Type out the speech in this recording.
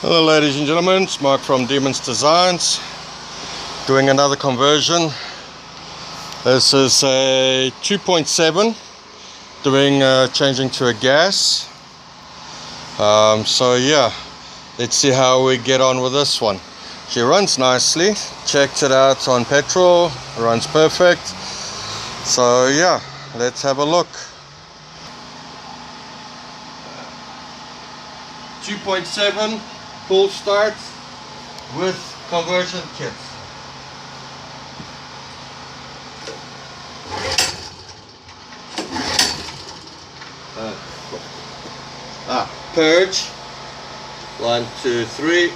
Hello ladies and gentlemen, it's Mark from Demons Designs, doing another conversion. This is a 2.7 doing changing to a gas. So yeah, let's see how we get on with this one. She runs nicely, checked it out on petrol, runs perfect. So yeah, let's have a look. 2.7 full start with conversion kit. Purge 1, 2, 3.